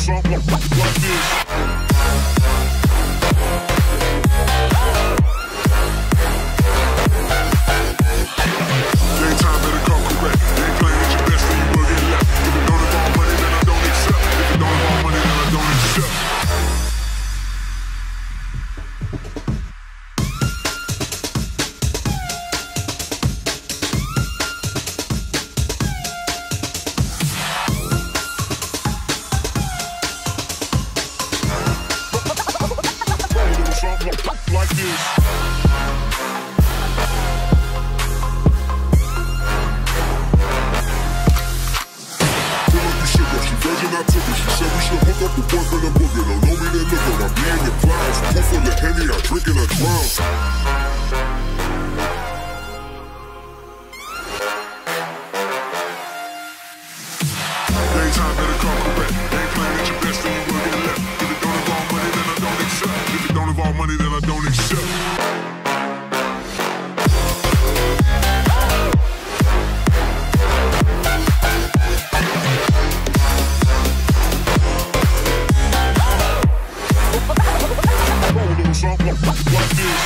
something like this. Like this. I took it. She said we should hook up the boyfriend and boogie. Don't know me, then look at my being the clouds. Full full of Henny, I drink and I drown. Daytime better come correct. Ain't playing at your best, then you will get left. If it don't involve money, then I don't accept. If it don't involve money, then I don't accept. Something like this.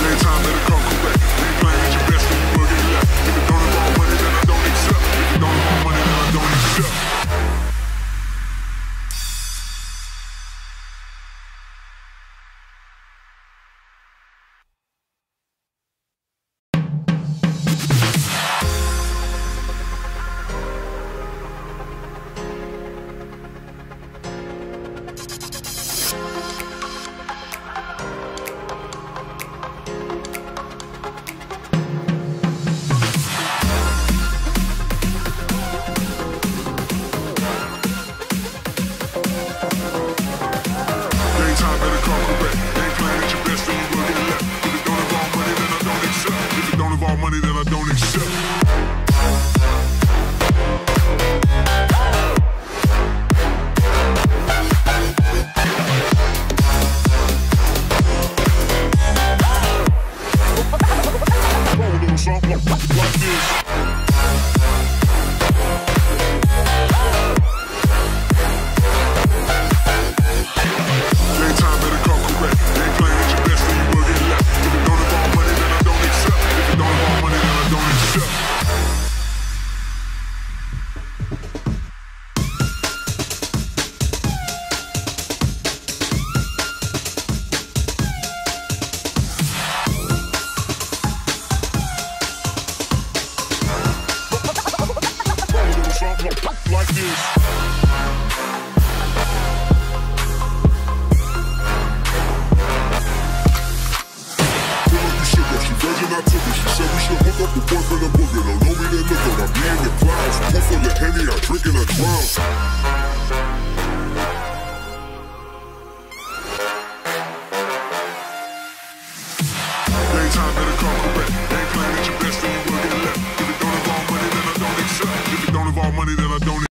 Daytime better come correct. Ain't playing at your best, then you will get left. If it don't involve money, then I don't accept. If it don't involve money, then I don't accept. Money that I don't accept. Something like this. Daytime better come correct. Ain't playing at your best, then you will get left. If it don't involve money, then I don't accept. If it don't involve money, then I don't accept. Something like this. I took it. She said we should hook up the boyfriend and boogie. Don't know me, then look at my being the clouds. Full full of Henny, I drink and I drown.